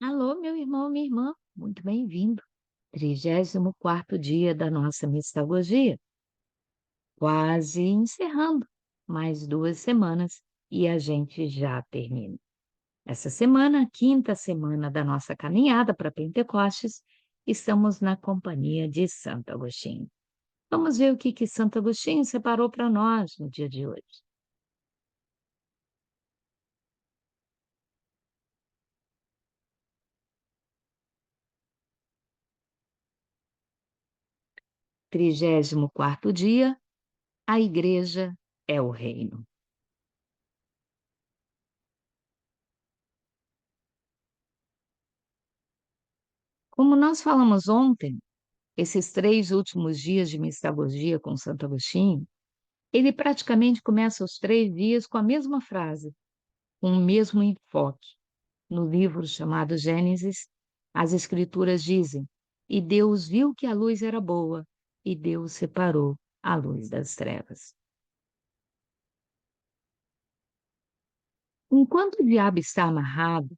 Alô, meu irmão, minha irmã, muito bem-vindo. 34º dia da nossa mistagogia, quase encerrando mais 2 semanas e a gente já termina. Essa semana, a quinta semana da nossa caminhada para Pentecostes, estamos na companhia de Santo Agostinho. Vamos ver o que Santo Agostinho separou para nós no dia de hoje. 34º dia, a Igreja é o Reino. Como nós falamos ontem, esses 3 últimos dias de mistagogia com Santo Agostinho, ele praticamente começa os 3 dias com a mesma frase, com o mesmo enfoque. No livro chamado Gênesis, as escrituras dizem: "E Deus viu que a luz era boa, e Deus separou a luz das trevas". Enquanto o diabo está amarrado,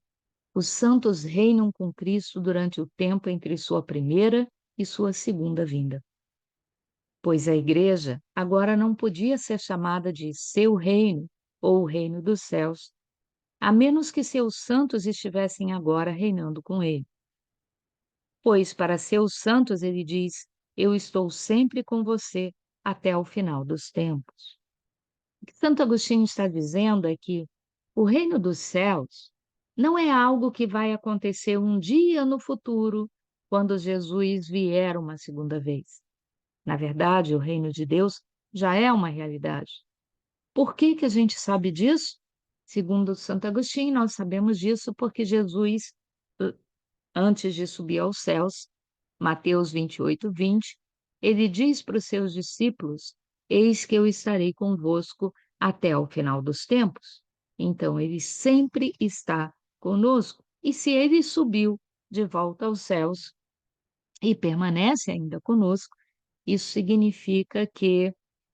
os santos reinam com Cristo durante o tempo entre sua primeira e sua segunda vinda. Pois a igreja agora não podia ser chamada de seu reino ou o reino dos céus, a menos que seus santos estivessem agora reinando com ele. Pois para seus santos ele diz: "Eu estou sempre com você até ao final dos tempos". O que Santo Agostinho está dizendo é que o reino dos céus não é algo que vai acontecer um dia no futuro, quando Jesus vier uma segunda vez. Na verdade, o reino de Deus já é uma realidade. Por que que a gente sabe disso? Segundo Santo Agostinho, nós sabemos disso porque Jesus, ã, antes de subir aos céus, Mateus 28:20, ele diz para os seus discípulos: "Eis que eu estarei convosco até ao final dos tempos". Então, ele sempre está conosco. E se ele subiu de volta aos céus e permanece ainda conosco, isso significa que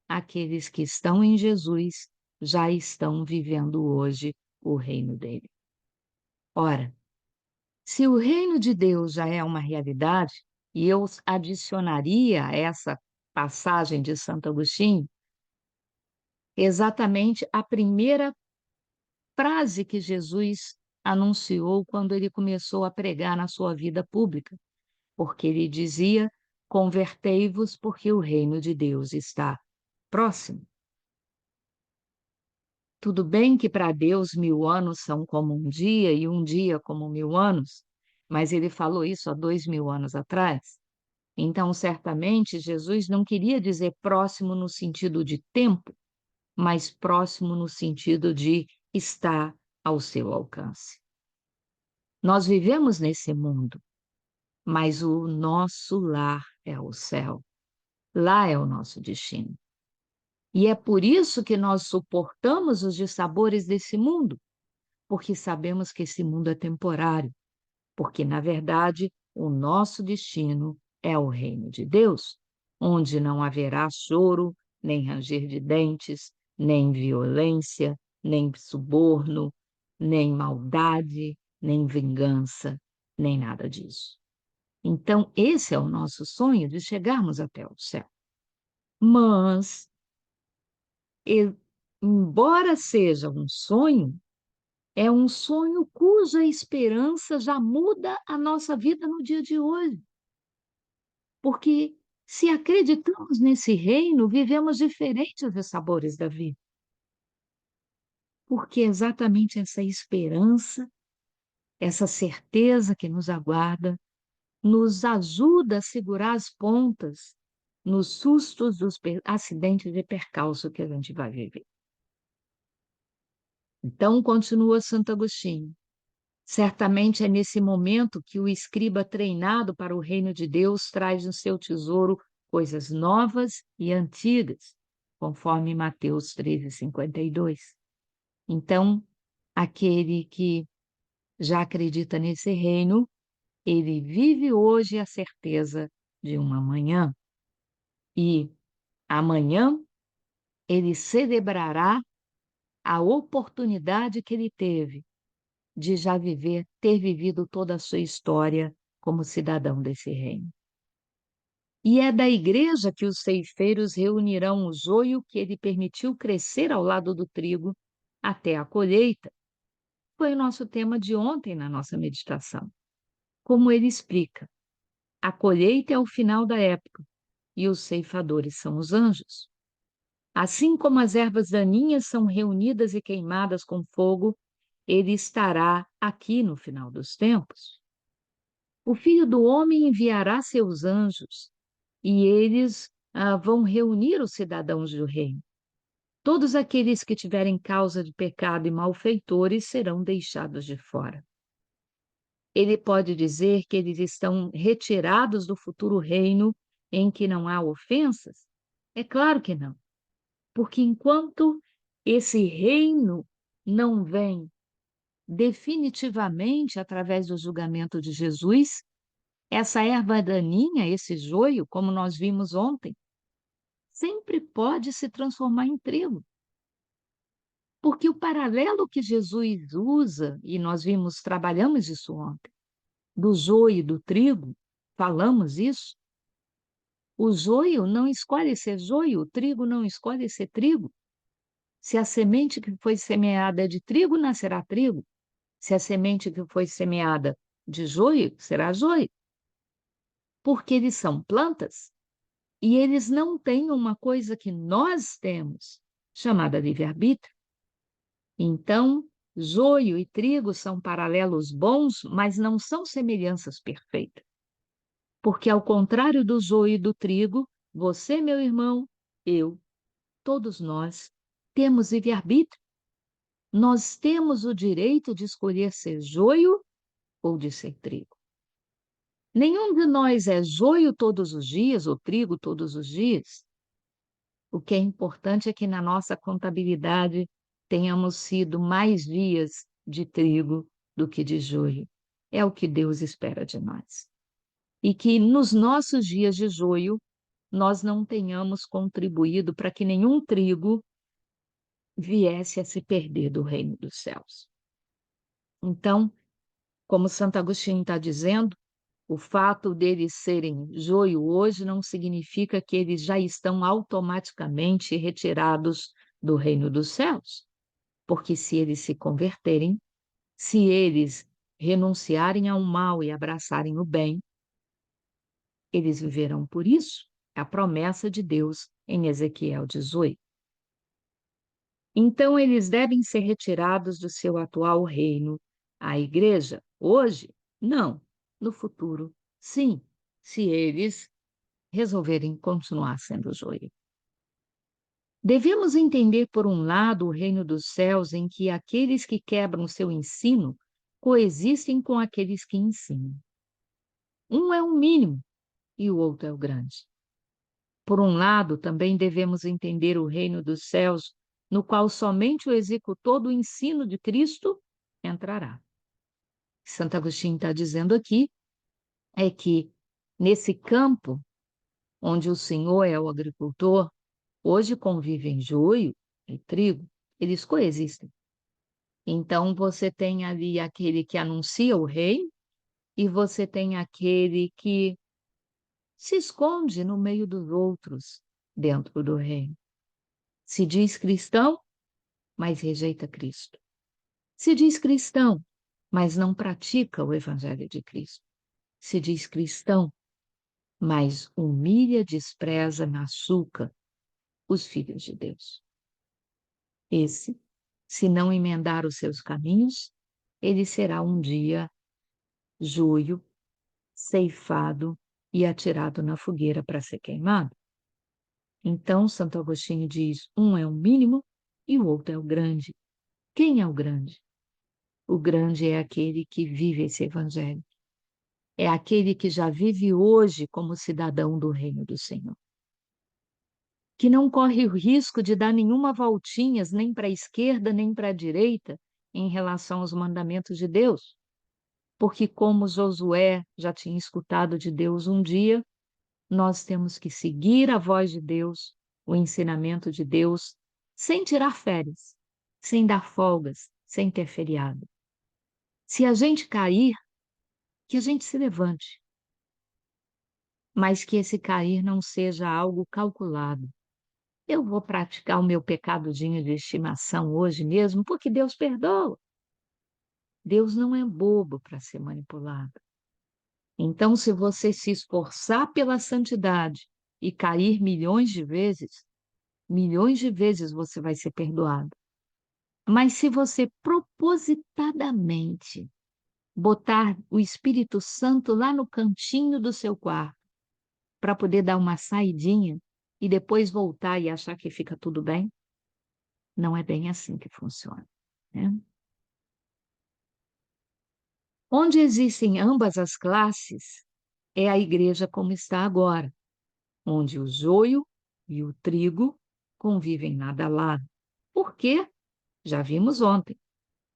aqueles que estão em Jesus já estão vivendo hoje o reino dele. Ora, se o reino de Deus já é uma realidade, e eu adicionaria a essa passagem de Santo Agostinho exatamente a primeira frase que Jesus anunciou quando ele começou a pregar na sua vida pública, porque ele dizia: "Convertei-vos, porque o reino de Deus está próximo". Tudo bem que para Deus 1000 anos são como um dia e um dia como 1000 anos, mas ele falou isso há 2000 anos atrás. Então, certamente, Jesus não queria dizer próximo no sentido de tempo, mas próximo no sentido de estar ao seu alcance. Nós vivemos nesse mundo, mas o nosso lar é o céu. Lá é o nosso destino. E é por isso que nós suportamos os dissabores desse mundo, porque sabemos que esse mundo é temporário, porque, na verdade, o nosso destino é o reino de Deus, onde não haverá choro, nem ranger de dentes, nem violência, nem suborno, nem maldade, nem vingança, nem nada disso. Então, esse é o nosso sonho de chegarmos até o céu. Mas, e- embora seja é um sonho cuja esperança já muda a nossa vida no dia de hoje. Porque se acreditamos nesse reino, vivemos diferentes dos sabores da vida. Porque é exatamente essa esperança, essa certeza que nos aguarda, nos ajuda a segurar as pontas nos sustos dos acidentes de percalço que a gente vai viver. Então, continua Santo Agostinho. Certamente é nesse momento que o escriba treinado para o reino de Deus traz no seu tesouro coisas novas e antigas, conforme Mateus 13:52. Então, aquele que já acredita nesse reino, ele vive hoje a certeza de um amanhã. E amanhã ele celebrará a oportunidade que ele teve de já ter vivido toda a sua história como cidadão desse reino. E é da igreja que os ceifeiros reunirão o joio que ele permitiu crescer ao lado do trigo até a colheita. Foi o nosso tema de ontem na nossa meditação. Como ele explica, a colheita é o final da época e os ceifadores são os anjos. Assim como as ervas daninhas são reunidas e queimadas com fogo, ele estará aqui no final dos tempos. O Filho do Homem enviará seus anjos e eles vão reunir os cidadãos do reino. Todos aqueles que tiverem causa de pecado e malfeitores serão deixados de fora. Ele pode dizer que eles estão retirados do futuro reino em que não há ofensas? É claro que não, porque enquanto esse reino não vem definitivamente através do julgamento de Jesus, essa erva daninha, esse joio, como nós vimos ontem, sempre pode se transformar em trigo. Porque o paralelo que Jesus usa, e nós trabalhamos isso ontem, do joio e do trigo, falamos isso, o joio não escolhe ser joio, o trigo não escolhe ser trigo. Se a semente que foi semeada é de trigo, nascerá trigo. Se a semente que foi semeada de joio, será joio. Porque eles são plantas e eles não têm uma coisa que nós temos, chamada livre-arbítrio. Então, joio e trigo são paralelos bons, mas não são semelhanças perfeitas. Porque, ao contrário do joio e do trigo, você, meu irmão, eu, todos nós, temos livre-arbítrio. Nós temos o direito de escolher ser joio ou de ser trigo. Nenhum de nós é joio todos os dias ou trigo todos os dias. O que é importante é que na nossa contabilidade tenhamos sido mais dias de trigo do que de joio. É o que Deus espera de nós. E que nos nossos dias de joio nós não tenhamos contribuído para que nenhum trigo viesse a se perder do reino dos céus. Então, como Santo Agostinho está dizendo, o fato deles serem joio hoje não significa que eles já estão automaticamente retirados do reino dos céus. Porque se eles se converterem, se eles renunciarem ao mal e abraçarem o bem, eles viverão por isso. É a promessa de Deus em Ezequiel 18. Então, eles devem ser retirados do seu atual reino. A igreja, hoje, não. No futuro, sim, se eles resolverem continuar sendo joio. Devemos entender, por um lado, o reino dos céus, em que aqueles que quebram seu ensino coexistem com aqueles que ensinam. Um é o mínimo e o outro é o grande. Por um lado, também devemos entender o reino dos céus, no qual somente o executor do ensino de Cristo entrará. Santo Agostinho está dizendo aqui é que, nesse campo, onde o Senhor é o agricultor, hoje convivem joio e trigo, eles coexistem. Então, você tem ali aquele que anuncia o reino e você tem aquele que se esconde no meio dos outros dentro do reino. Se diz cristão, mas rejeita Cristo. Se diz cristão, mas não pratica o evangelho de Cristo. Se diz cristão, mas humilha, despreza, machuca os filhos de Deus. Esse, se não emendar os seus caminhos, ele será um dia joio, ceifado e atirado na fogueira para ser queimado. Então, Santo Agostinho diz, um é o mínimo e o outro é o grande. Quem é o grande? O grande é aquele que vive esse evangelho. É aquele que já vive hoje como cidadão do reino do Senhor. Que não corre o risco de dar nenhuma voltinhas, nem para a esquerda, nem para a direita, em relação aos mandamentos de Deus. Porque, como Josué já tinha escutado de Deus um dia, nós temos que seguir a voz de Deus, o ensinamento de Deus, sem tirar férias, sem dar folgas, sem ter feriado. Se a gente cair, que a gente se levante, mas que esse cair não seja algo calculado. Eu vou praticar o meu pecadinho de estimação hoje mesmo, porque Deus perdoa. Deus não é bobo para ser manipulado. Então, se você se esforçar pela santidade e cair milhões de vezes você vai ser perdoado. Mas se você propositadamente botar o Espírito Santo lá no cantinho do seu quarto, para poder dar uma saidinha e depois voltar e achar que fica tudo bem, não é bem assim que funciona, né. Onde existem ambas as classes, é a igreja como está agora, onde o joio e o trigo convivem lado a lado. Por quê? Já vimos ontem.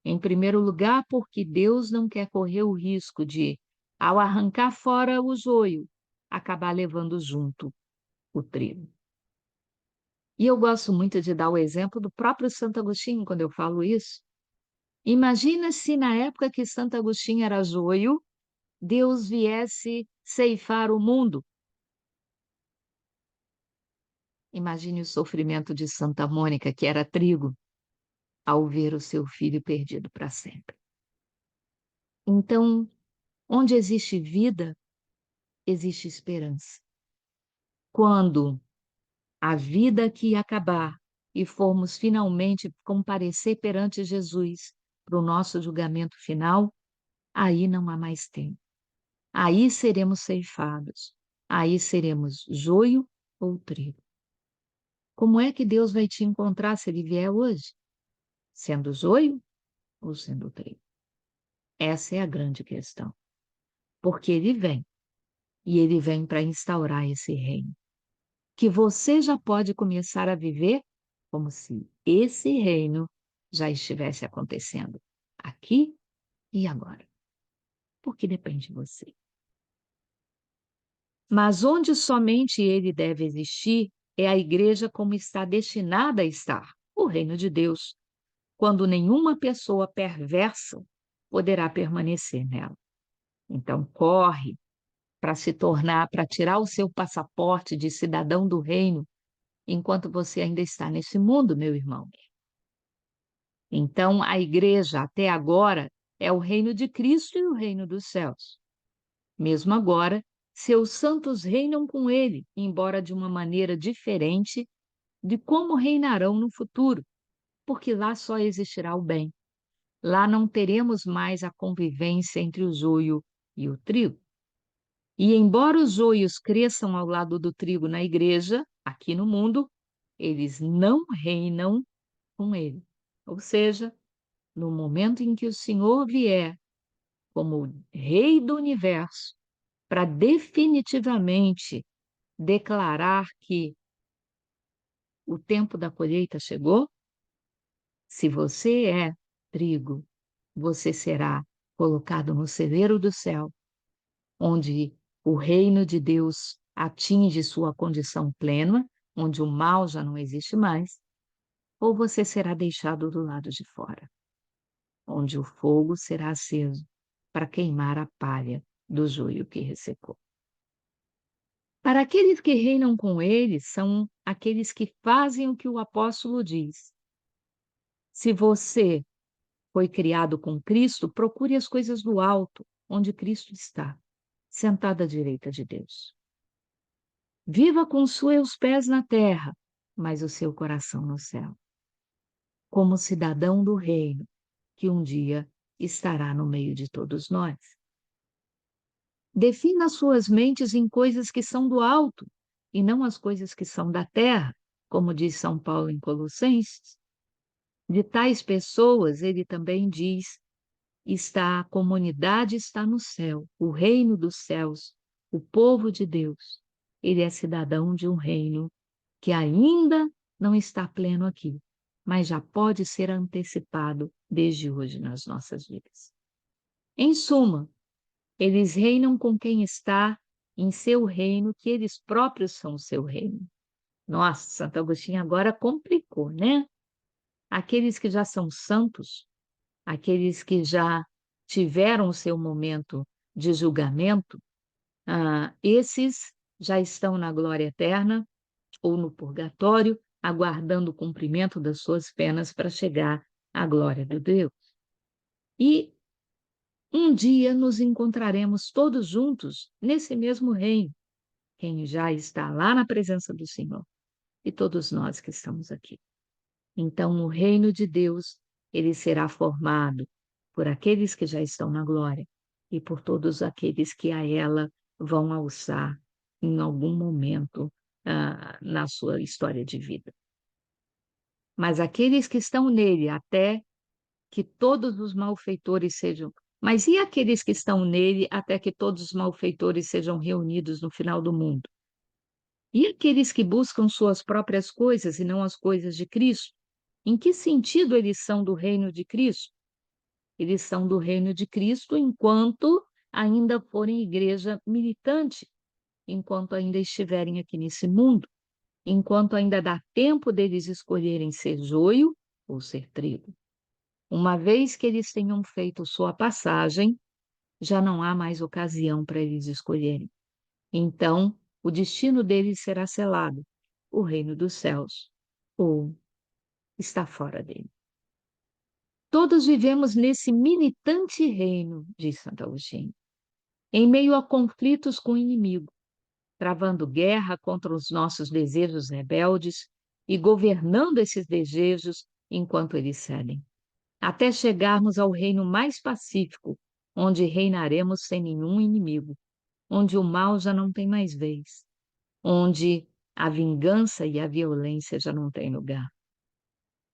Em primeiro lugar, porque Deus não quer correr o risco de, ao arrancar fora o joio, acabar levando junto o trigo. E eu gosto muito de dar o exemplo do próprio Santo Agostinho quando eu falo isso. Imagina se na época que Santo Agostinho era joio, Deus viesse ceifar o mundo. Imagine o sofrimento de Santa Mônica, que era trigo, ao ver o seu filho perdido para sempre. Então, onde existe vida, existe esperança. Quando a vida aqui acabar e formos finalmente comparecer perante Jesus para o nosso julgamento final, aí não há mais tempo. Aí seremos ceifados. Aí seremos joio ou trigo. Como é que Deus vai te encontrar se ele vier hoje? Sendo joio ou sendo trigo? Essa é a grande questão. Porque ele vem, e ele vem para instaurar esse reino, que você já pode começar a viver como se esse reino já estivesse acontecendo aqui e agora, porque depende de você. Mas onde somente ele deve existir é a igreja como está destinada a estar, o reino de Deus, quando nenhuma pessoa perversa poderá permanecer nela. Então, corre para tirar o seu passaporte de cidadão do reino, enquanto você ainda está nesse mundo, meu irmão. Então, a igreja, até agora, é o reino de Cristo e o reino dos céus. Mesmo agora, seus santos reinam com ele, embora de uma maneira diferente de como reinarão no futuro, porque lá só existirá o bem. Lá não teremos mais a convivência entre o joio e o trigo. E embora os joios cresçam ao lado do trigo na igreja, aqui no mundo, eles não reinam com ele. Ou seja, no momento em que o Senhor vier como Rei do universo, para definitivamente declarar que o tempo da colheita chegou, se você é trigo, você será colocado no celeiro do céu, onde o reino de Deus atinge sua condição plena, onde o mal já não existe mais, ou você será deixado do lado de fora, onde o fogo será aceso para queimar a palha do joio que ressecou. Para aqueles que reinam com ele, são aqueles que fazem o que o apóstolo diz. Se você foi criado com Cristo, procure as coisas do alto, onde Cristo está, sentado à direita de Deus. Viva com os seus pés na terra, mas o seu coração no céu, como cidadão do reino, que um dia estará no meio de todos nós. Defina suas mentes em coisas que são do alto, e não as coisas que são da terra, como diz São Paulo em Colossenses. De tais pessoas, ele também diz, a comunidade está no céu, o reino dos céus, o povo de Deus. Ele é cidadão de um reino que ainda não está pleno aqui, mas já pode ser antecipado desde hoje nas nossas vidas. Em suma, eles reinam com quem está em seu reino, que eles próprios são o seu reino. Nossa, Santo Agostinho agora complicou, né? Aqueles que já são santos, aqueles que já tiveram o seu momento de julgamento, esses já estão na glória eterna ou no purgatório, aguardando o cumprimento das suas penas para chegar à glória de Deus. E um dia nos encontraremos todos juntos nesse mesmo reino, quem já está lá na presença do Senhor e todos nós que estamos aqui. Então, o reino de Deus, ele será formado por aqueles que já estão na glória e por todos aqueles que a ela vão alçar em algum momento na sua história de vida. Mas aqueles que estão nele até que todos os malfeitores sejam. Mas e aqueles que estão nele até que todos os malfeitores sejam reunidos no final do mundo? E aqueles que buscam suas próprias coisas e não as coisas de Cristo? Em que sentido eles são do reino de Cristo? Eles são do reino de Cristo enquanto ainda forem igreja militante, enquanto ainda estiverem aqui nesse mundo, enquanto ainda dá tempo deles escolherem ser joio ou ser trigo. Uma vez que eles tenham feito sua passagem, já não há mais ocasião para eles escolherem. Então, o destino deles será selado, o reino dos céus, ou está fora dele. Todos vivemos nesse militante reino, diz Santo Agostinho, em meio a conflitos com o inimigo, travando guerra contra os nossos desejos rebeldes e governando esses desejos enquanto eles cedem, até chegarmos ao reino mais pacífico, onde reinaremos sem nenhum inimigo, onde o mal já não tem mais vez, onde a vingança e a violência já não têm lugar.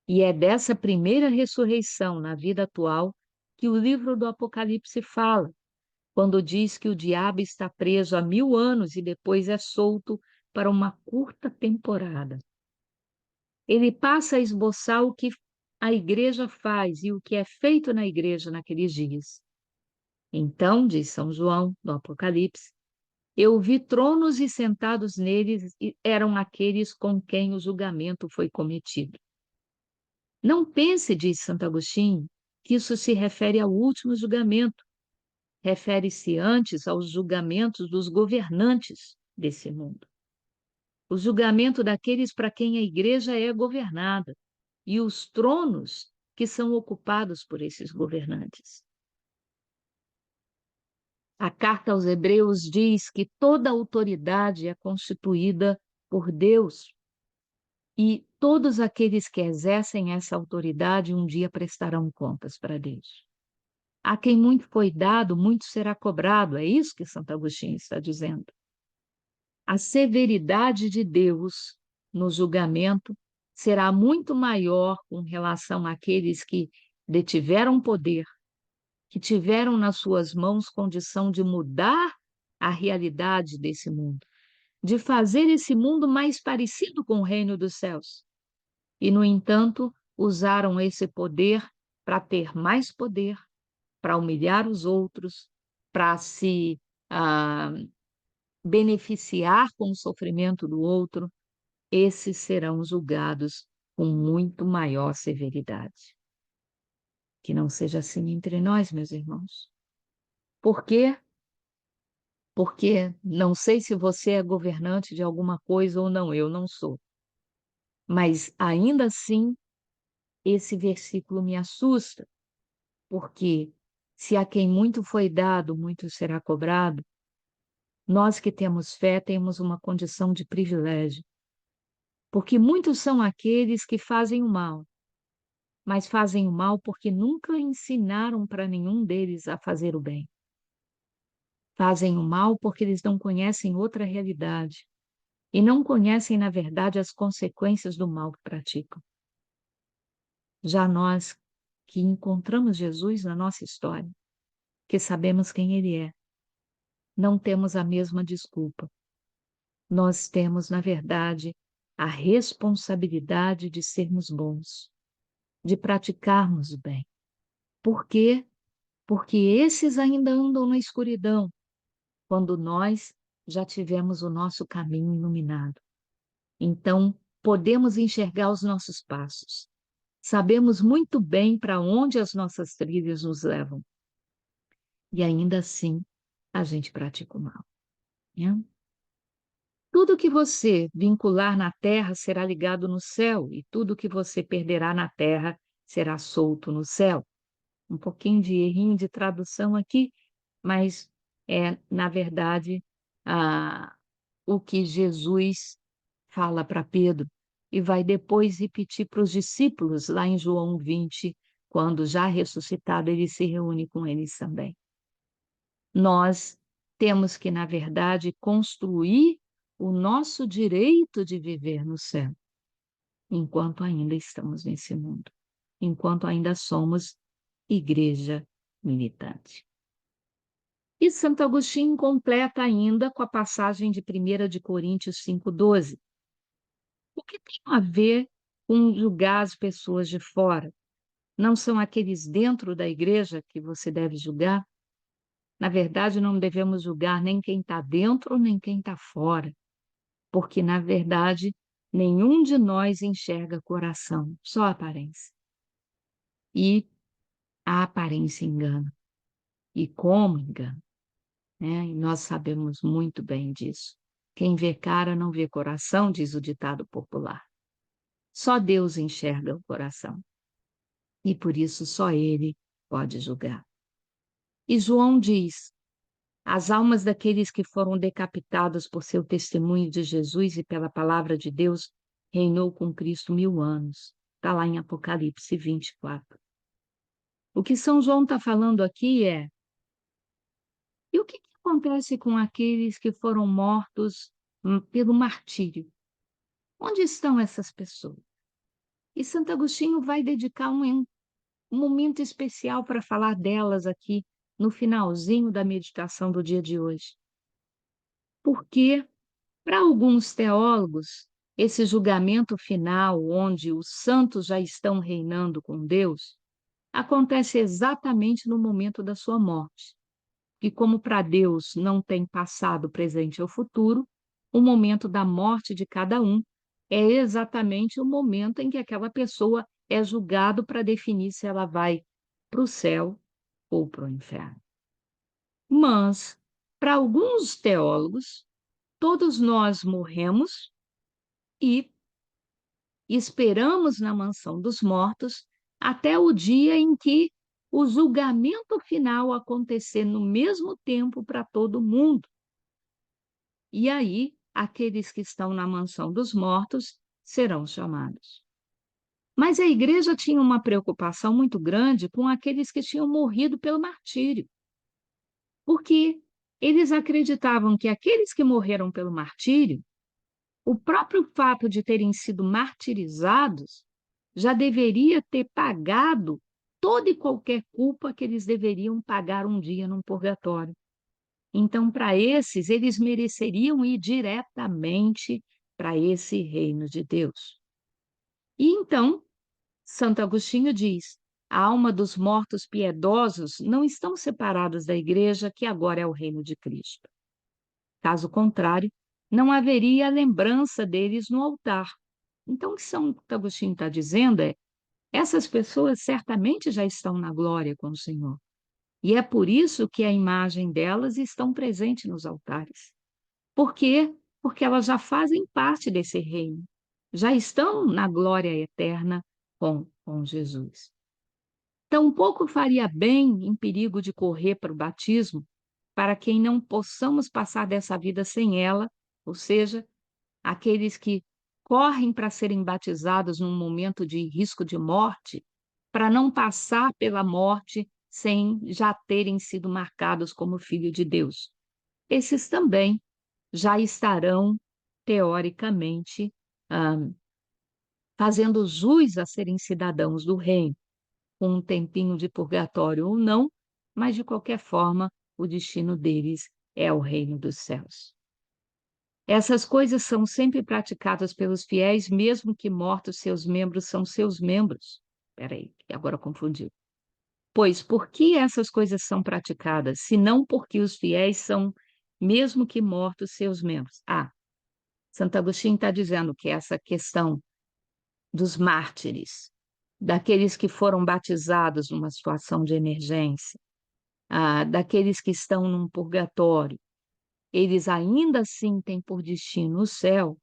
E é dessa primeira ressurreição na vida atual que o livro do Apocalipse fala, quando diz que o diabo está preso há 1000 anos e depois é solto para uma curta temporada. Ele passa a esboçar o que a igreja faz e o que é feito na igreja naqueles dias. Então, diz São João, no Apocalipse, eu vi tronos e sentados neles eram aqueles com quem o julgamento foi cometido. Não pense, diz Santo Agostinho, que isso se refere ao último julgamento. Refere-se antes aos julgamentos dos governantes desse mundo. O julgamento daqueles para quem a igreja é governada e os tronos que são ocupados por esses governantes. A carta aos Hebreus diz que toda autoridade é constituída por Deus e todos aqueles que exercem essa autoridade um dia prestarão contas para Deus. A quem muito foi dado, muito será cobrado, é isso que Santo Agostinho está dizendo. A severidade de Deus no julgamento será muito maior com relação àqueles que detiveram poder, que tiveram nas suas mãos condição de mudar a realidade desse mundo, de fazer esse mundo mais parecido com o reino dos céus. E, no entanto, usaram esse poder para ter mais poder, para humilhar os outros, para se beneficiar com o sofrimento do outro, esses serão julgados com muito maior severidade. Que não seja assim entre nós, meus irmãos. Por quê? Porque não sei se você é governante de alguma coisa ou não, eu não sou. Mas ainda assim, esse versículo me assusta, porque se a quem muito foi dado, muito será cobrado, nós que temos fé temos uma condição de privilégio, porque muitos são aqueles que fazem o mal, mas fazem o mal porque nunca ensinaram para nenhum deles a fazer o bem. Fazem o mal porque eles não conhecem outra realidade e não conhecem, na verdade, as consequências do mal que praticam. Já nós que encontramos Jesus na nossa história, que sabemos quem Ele é, não temos a mesma desculpa. Nós temos, na verdade, a responsabilidade de sermos bons, de praticarmos o bem. Por quê? Porque esses ainda andam na escuridão, quando nós já tivemos o nosso caminho iluminado. Então, podemos enxergar os nossos passos. Sabemos muito bem para onde as nossas trilhas nos levam. e ainda assim a gente pratica o mal, né? Tudo que você vincular na terra será ligado no céu, e tudo que você perderá na terra será solto no céu. Um pouquinho de errinho de tradução aqui, mas é, na verdade, ah, o que Jesus fala para Pedro e vai depois repetir para os discípulos lá em João 20, quando já ressuscitado ele se reúne com eles também. Nós temos que, na verdade, construir o nosso direito de viver no céu, enquanto ainda estamos nesse mundo, enquanto ainda somos igreja militante. E Santo Agostinho completa ainda com a passagem de 1 de Coríntios 5,12. O que tem a ver com julgar as pessoas de fora? Não são aqueles dentro da igreja que você deve julgar? Na verdade, não devemos julgar nem quem está dentro, nem quem está fora, porque, na verdade, nenhum de nós enxerga coração, só a aparência. E a aparência engana. E como engana, né? E nós sabemos muito bem disso. Quem vê cara não vê coração, diz o ditado popular. Só Deus enxerga o coração. E por isso só Ele pode julgar. E João diz: as almas daqueles que foram decapitados por seu testemunho de Jesus e pela palavra de Deus reinou com Cristo 1000 anos. Está lá em Apocalipse 24. O que São João está falando aqui é: e o que acontece com aqueles que foram mortos pelo martírio? Onde estão essas pessoas? E Santo Agostinho vai dedicar um momento especial para falar delas aqui no finalzinho da meditação do dia de hoje. Porque, para alguns teólogos, esse julgamento final, onde os santos já estão reinando com Deus, acontece exatamente no momento da sua morte. E como para Deus não tem passado, presente ou futuro, o momento da morte de cada um é exatamente o momento em que aquela pessoa é julgado para definir se ela vai para o céu ou para o inferno. Mas, para alguns teólogos, todos nós morremos e esperamos na mansão dos mortos até o dia em que o julgamento final acontecer no mesmo tempo para todo mundo. E aí, aqueles que estão na mansão dos mortos serão chamados. Mas a igreja tinha uma preocupação muito grande com aqueles que tinham morrido pelo martírio, porque eles acreditavam que aqueles que morreram pelo martírio, o próprio fato de terem sido martirizados, já deveria ter pagado toda e qualquer culpa que eles deveriam pagar um dia num purgatório. Então, para esses, eles mereceriam ir diretamente para esse reino de Deus. E então, Santo Agostinho diz: a alma dos mortos piedosos não estão separadas da igreja, que agora é o reino de Cristo. Caso contrário, não haveria lembrança deles no altar. Então, o que Santo Agostinho está dizendo é: essas pessoas certamente já estão na glória com o Senhor. E é por isso que a imagem delas estão presente nos altares. Por quê? Porque elas já fazem parte desse reino, já estão na glória eterna com Jesus. Tampouco faria bem, em perigo de correr para o batismo, para quem não possamos passar dessa vida sem ela, ou seja, aqueles que correm para serem batizados num momento de risco de morte, para não passar pela morte sem já terem sido marcados como filho de Deus. Esses também já estarão, teoricamente, ah, fazendo jus a serem cidadãos do reino, com um tempinho de purgatório ou não, mas de qualquer forma, o destino deles é o reino dos céus. Essas coisas são sempre praticadas pelos fiéis, mesmo que mortos seus membros são seus membros. Espera aí, agora confundiu. Pois por que essas coisas são praticadas, se não porque os fiéis são, mesmo que mortos, seus membros? Santo Agostinho está dizendo que essa questão dos mártires, daqueles que foram batizados numa situação de emergência, daqueles que estão num purgatório, eles ainda assim têm por destino o céu,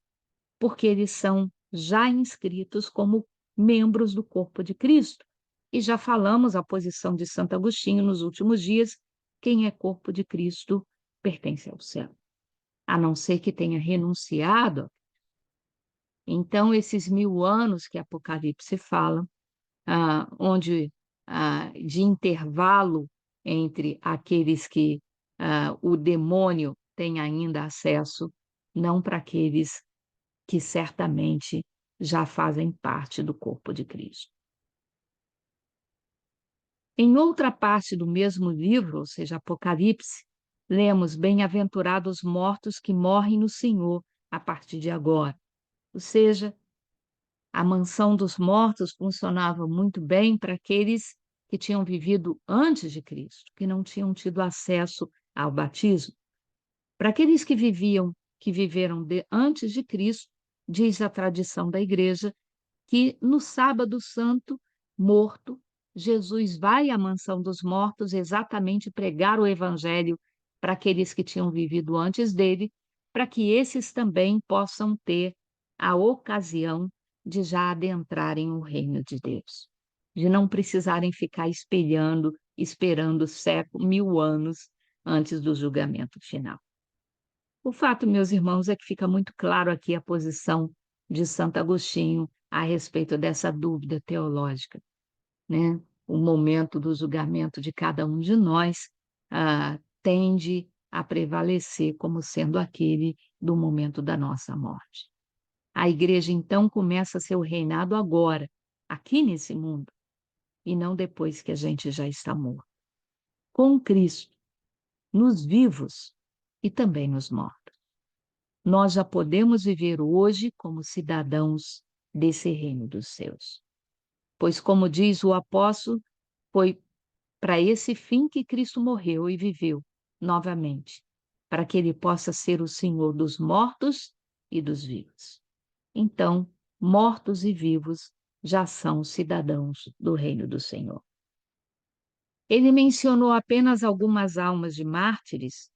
porque eles são já inscritos como membros do corpo de Cristo. E já falamos a posição de Santo Agostinho nos últimos dias: quem é corpo de Cristo pertence ao céu, a não ser que tenha renunciado. Então, esses 1000 anos que Apocalipse fala, onde de intervalo entre aqueles que o demônio tem ainda acesso, não para aqueles que certamente já fazem parte do corpo de Cristo. Em outra parte do mesmo livro, ou seja, Apocalipse, lemos: bem-aventurados os mortos que morrem no Senhor a partir de agora. Ou seja, a mansão dos mortos funcionava muito bem para aqueles que tinham vivido antes de Cristo, que não tinham tido acesso ao batismo. Para aqueles que viveram antes de Cristo, diz a tradição da igreja, que no sábado santo, morto, Jesus vai à mansão dos mortos exatamente pregar o evangelho para aqueles que tinham vivido antes dele, para que esses também possam ter a ocasião de já adentrarem o reino de Deus, de não precisarem ficar esperando 1000 anos antes do julgamento final. O fato, meus irmãos, é que fica muito claro aqui a posição de Santo Agostinho a respeito dessa dúvida teológica, né? O momento do julgamento de cada um de nós tende a prevalecer como sendo aquele do momento da nossa morte. A igreja, então, começa seu reinado agora, aqui nesse mundo, e não depois que a gente já está morto. Com Cristo, nos vivos e também nos mortos. Nós já podemos viver hoje como cidadãos desse reino dos céus. Pois, como diz o apóstolo, foi para esse fim que Cristo morreu e viveu novamente, para que ele possa ser o Senhor dos mortos e dos vivos. Então, mortos e vivos já são cidadãos do reino do Senhor. Ele mencionou apenas algumas almas de mártires,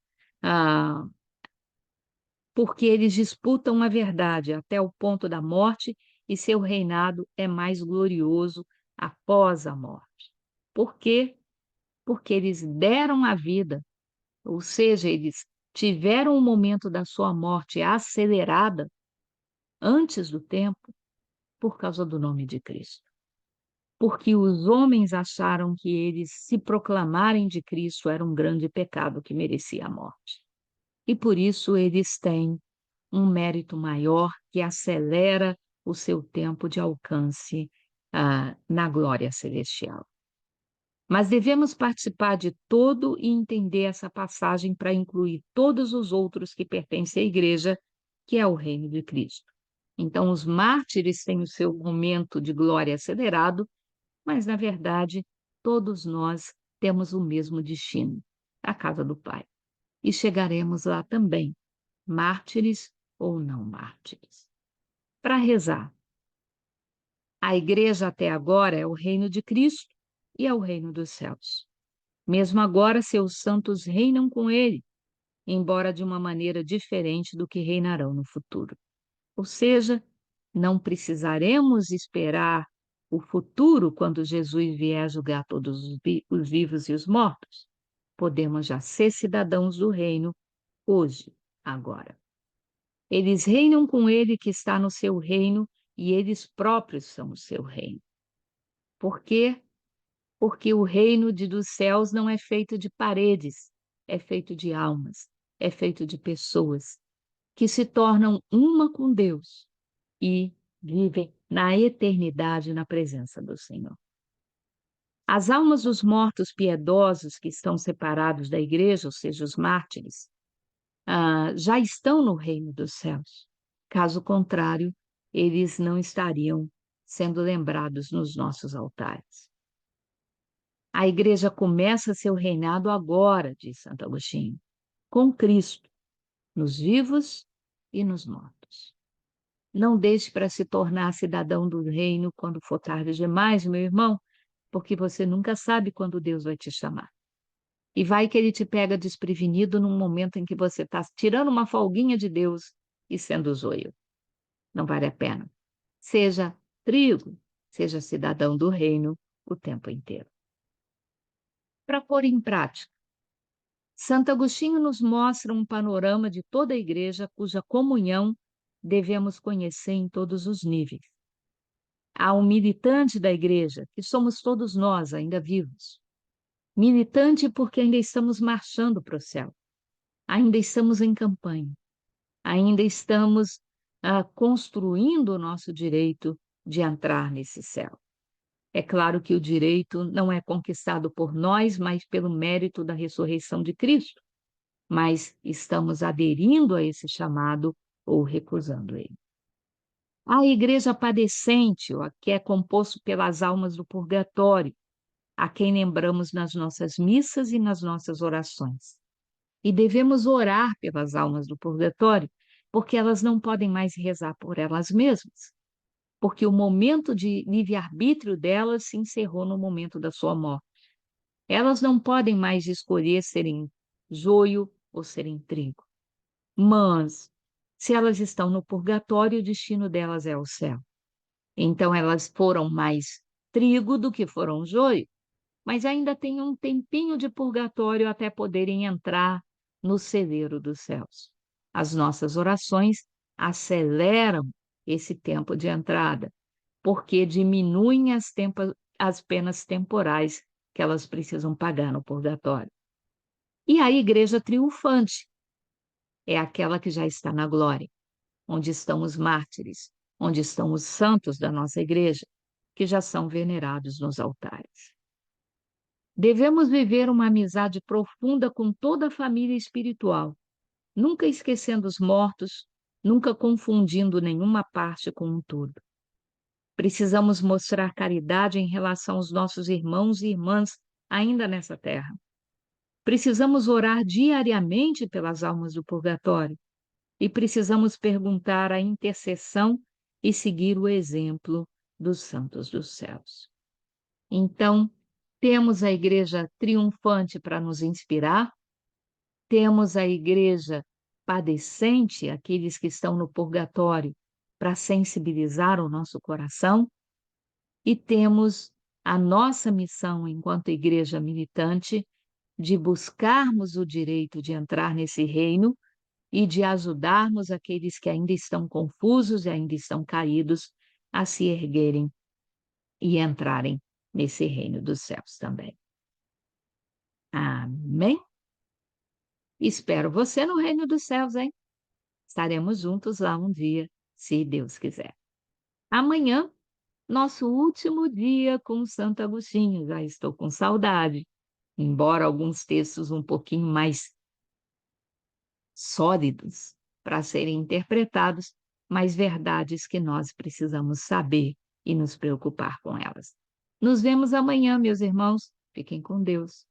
porque eles disputam a verdade até o ponto da morte e seu reinado é mais glorioso após a morte. Por quê? Porque eles deram a vida, ou seja, eles tiveram o momento da sua morte acelerada antes do tempo por causa do nome de Cristo. Porque os homens acharam que eles se proclamarem de Cristo era um grande pecado que merecia a morte. E por isso eles têm um mérito maior que acelera o seu tempo de alcance na glória celestial. Mas devemos participar de todo e entender essa passagem para incluir todos os outros que pertencem à igreja, que é o reino de Cristo. Então, os mártires têm o seu momento de glória acelerado, mas, na verdade, todos nós temos o mesmo destino, a casa do Pai. E chegaremos lá também, mártires ou não mártires. Para rezar, a igreja até agora é o reino de Cristo e é o reino dos céus. Mesmo agora, seus santos reinam com ele, embora de uma maneira diferente do que reinarão no futuro. Ou seja, não precisaremos esperar o futuro quando Jesus vier julgar todos os vivos e os mortos. Podemos já ser cidadãos do reino hoje, agora. Eles reinam com ele que está no seu reino e eles próprios são o seu reino. Por quê? Porque o reino dos céus não é feito de paredes, é feito de almas, é feito de pessoas que se tornam uma com Deus e vivem na eternidade na presença do Senhor. As almas dos mortos piedosos que estão separados da igreja, ou seja, os mártires, já estão no reino dos céus. Caso contrário, eles não estariam sendo lembrados nos nossos altares. A igreja começa seu reinado agora, diz Santo Agostinho, com Cristo, nos vivos e nos mortos. Não deixe para se tornar cidadão do reino quando for tarde demais, meu irmão, porque você nunca sabe quando Deus vai te chamar. E vai que ele te pega desprevenido num momento em que você está tirando uma folguinha de Deus e sendo zoio. Não vale a pena. Seja trigo, seja cidadão do reino o tempo inteiro. Para pôr em prática, Santo Agostinho nos mostra um panorama de toda a igreja cuja comunhão devemos conhecer em todos os níveis. Há um militante da igreja, que somos todos nós ainda vivos. Militante porque ainda estamos marchando para o céu, ainda estamos em campanha, ainda estamos construindo o nosso direito de entrar nesse céu. É claro que o direito não é conquistado por nós, mas pelo mérito da ressurreição de Cristo, mas estamos aderindo a esse chamado ou recusando ele. A igreja padecente, ó, que é composto pelas almas do purgatório, a quem lembramos nas nossas missas e nas nossas orações. E devemos orar pelas almas do purgatório, porque elas não podem mais rezar por elas mesmas, porque o momento de livre-arbítrio delas se encerrou no momento da sua morte. Elas não podem mais escolher serem joio ou serem trigo. Mas, se elas estão no purgatório, o destino delas é o céu. Então, elas foram mais trigo do que foram joio, mas ainda tem um tempinho de purgatório até poderem entrar no celeiro dos céus. As nossas orações aceleram esse tempo de entrada, porque diminuem as penas temporais que elas precisam pagar no purgatório. E a igreja triunfante é aquela que já está na glória, onde estão os mártires, onde estão os santos da nossa igreja, que já são venerados nos altares. Devemos viver uma amizade profunda com toda a família espiritual, nunca esquecendo os mortos, nunca confundindo nenhuma parte com um todo. Precisamos mostrar caridade em relação aos nossos irmãos e irmãs ainda nessa terra. Precisamos orar diariamente pelas almas do purgatório e precisamos perguntar a intercessão e seguir o exemplo dos santos dos céus. Então, temos a igreja triunfante para nos inspirar, temos a igreja padecente, aqueles que estão no purgatório, para sensibilizar o nosso coração, e temos a nossa missão enquanto igreja militante de buscarmos o direito de entrar nesse reino e de ajudarmos aqueles que ainda estão confusos e ainda estão caídos a se erguerem e entrarem nesse reino dos céus também. Amém? Espero você no reino dos céus, hein? Estaremos juntos lá um dia, se Deus quiser. Amanhã, nosso último dia com Santo Agostinho. Já estou com saudade, embora alguns textos um pouquinho mais sólidos para serem interpretados, mas verdades que nós precisamos saber e nos preocupar com elas. Nos vemos amanhã, meus irmãos. Fiquem com Deus.